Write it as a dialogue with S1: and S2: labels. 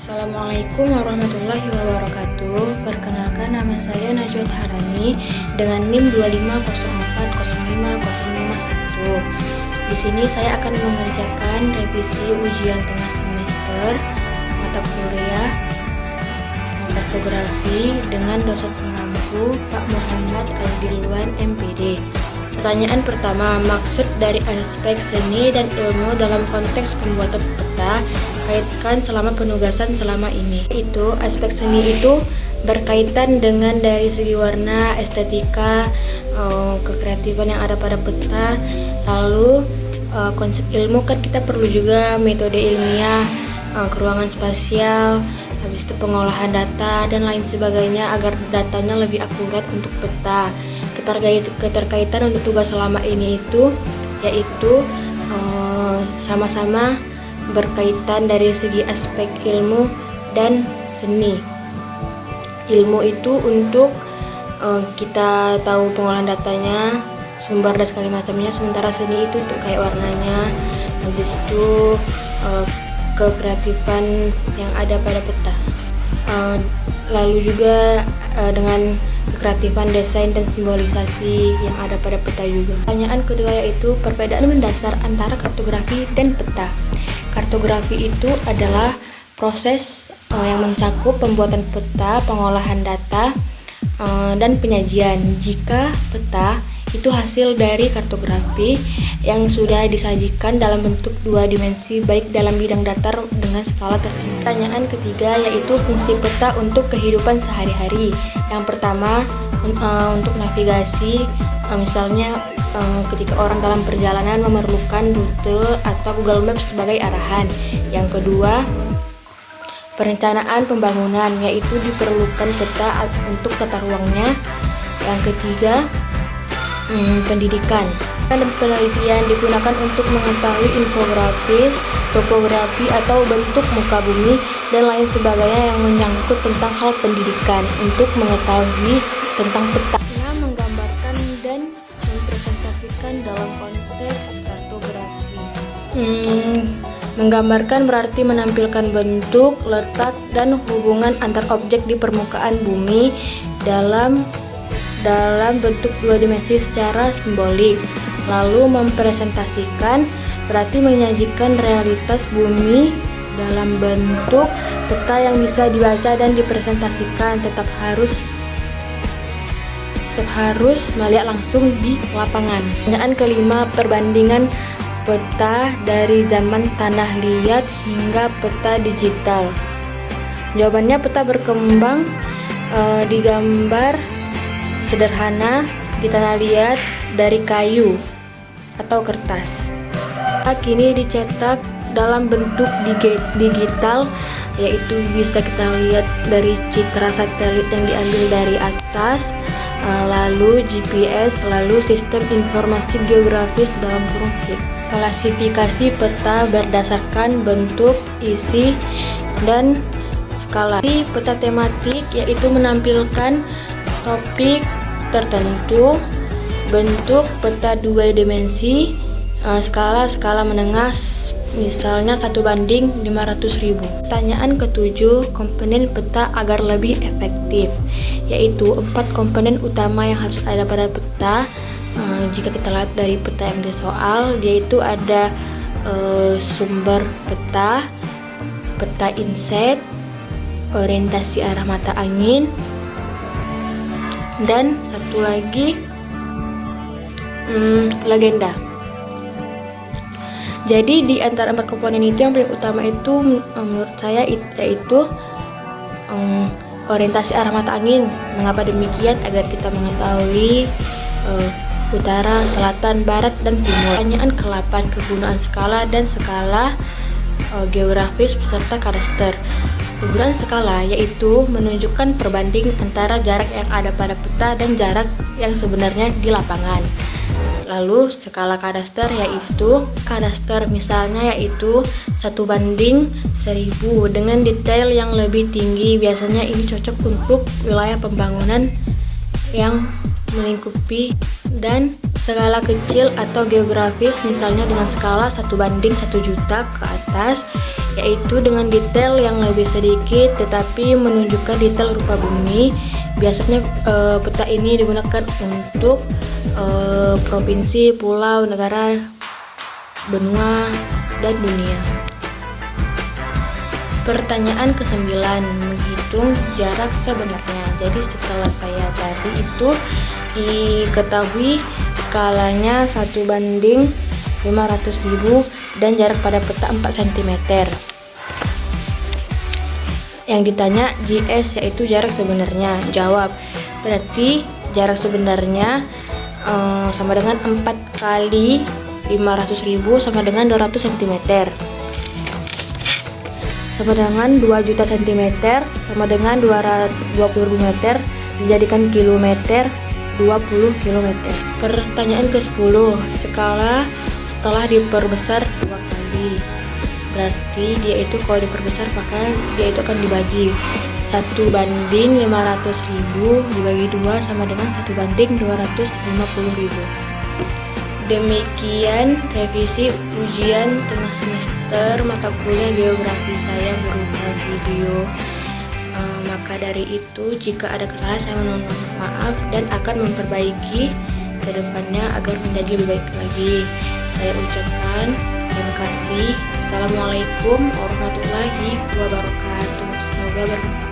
S1: Assalamualaikum warahmatullahi wabarakatuh. Perkenalkan, nama saya Najwa Harani dengan NIM 250405051. Di sini saya akan mengerjakan revisi ujian tengah semester mata kuliah kartografi dengan dosen pengampu Pak Muhammad Aldilwan MPD. Pertanyaan pertama, maksud dari aspek seni dan ilmu dalam konteks pembuatan peta kaitkan selama penugasan selama ini. Itu aspek seni itu berkaitan dengan dari segi warna, estetika, kekreatifan yang ada pada peta. Lalu konsep ilmu kan kita perlu juga metode ilmiah, keruangan spasial, habis itu pengolahan data dan lain sebagainya agar datanya lebih akurat untuk peta. Keterkaitan untuk tugas selama ini itu yaitu sama-sama berkaitan dari segi aspek ilmu dan seni. Ilmu itu untuk kita tahu pengolahan datanya, sumber dan segala macamnya, sementara seni itu untuk kayak warnanya, habis itu kekreatifan yang ada pada peta. Lalu juga dengan kekreatifan desain dan simbolisasi yang ada pada peta juga. Pertanyaan kedua yaitu perbedaan mendasar antara kartografi dan peta. Kartografi itu adalah proses yang mencakup pembuatan peta, pengolahan data, dan penyajian. Jika peta itu hasil dari kartografi yang sudah disajikan dalam bentuk dua dimensi baik dalam bidang datar dengan skala tertentu. Pertanyaan ketiga yaitu fungsi peta untuk kehidupan sehari-hari. Yang pertama untuk navigasi, misalnya ketika orang dalam perjalanan memerlukan rute atau Google Maps sebagai arahan. Yang kedua, perencanaan pembangunan, yaitu diperlukan peta untuk tata ruangnya. Yang ketiga, pendidikan dan penelitian digunakan untuk mengetahui infografis, topografi atau bentuk muka bumi dan lain sebagainya yang menyangkut tentang hal pendidikan untuk mengetahui tentang peta. Menggambarkan dan mempresentasikan dalam konteks kartografi. Menggambarkan berarti menampilkan bentuk, letak, dan hubungan antar objek di permukaan bumi dalam bentuk dua dimensi secara simbolik. Lalu mempresentasikan berarti menyajikan realitas bumi dalam bentuk peta yang bisa dibaca dan dipresentasikan. Tetap harus melihat langsung di lapangan. Pertanyaan kelima, perbandingan peta dari zaman tanah liat hingga peta digital. Jawabannya, peta berkembang di gambar sederhana di tanah liat dari kayu atau kertas. Kini dicetak dalam bentuk digital, yaitu bisa kita lihat dari citra satelit yang diambil dari atas, lalu GPS, lalu sistem informasi geografis dalam kurung SIG. Klasifikasi peta berdasarkan bentuk, isi, dan skala. Peta tematik yaitu menampilkan topik tertentu, bentuk peta dua dimensi, skala menengah, misalnya 1:500.000. Pertanyaan ketujuh, komponen peta agar lebih efektif, yaitu 4 komponen utama yang harus ada pada peta. Jika kita lihat dari peta yang di soal, yaitu ada sumber peta, peta inset, orientasi arah mata angin, dan satu lagi legenda. Jadi di antara 4 komponen itu yang paling utama itu menurut saya yaitu orientasi arah mata angin. Mengapa demikian? Agar kita mengetahui utara, selatan, barat, dan timur. Pertanyaan ke-8, kegunaan skala dan skala geografis beserta kadaster. Kegunaan skala yaitu menunjukkan perbanding antara jarak yang ada pada peta dan jarak yang sebenarnya di lapangan. Lalu skala kadaster yaitu misalnya yaitu 1:1000 dengan detail yang lebih tinggi. Biasanya ini cocok untuk wilayah pembangunan yang melingkupi. Dan skala kecil atau geografis misalnya dengan skala 1:1.000.000 ke atas, yaitu dengan detail yang lebih sedikit tetapi menunjukkan detail rupa bumi. Biasanya peta ini digunakan untuk provinsi, pulau, negara, benua, dan dunia. Pertanyaan ke-9, menghitung jarak sebenarnya. Jadi setelah saya tadi itu diketahui skalanya 1:500.000 dan jarak pada peta 4 cm. Yang ditanya JS yaitu jarak sebenarnya. Jawab, berarti jarak sebenarnya sama dengan 4 kali 500.000 sama dengan 200 cm. Sama dengan 2 juta cm sama dengan 20.000 meter dijadikan kilometer 20 km. Pertanyaan ke-10, skala setelah diperbesar 2 kali. Berarti dia itu kalau diperbesar maka dia itu akan dibagi 1:500.000 dibagi 2 sama dengan 1:250.000. Demikian revisi ujian tengah semester mata kuliah geografi saya berupa video. Maka dari itu jika ada kesalahan saya mohon maaf dan akan memperbaiki ke depannya agar menjadi lebih baik lagi. Saya ucapkan terima kasih. Assalamualaikum warahmatullahi wabarakatuh. Semoga bermanfaat.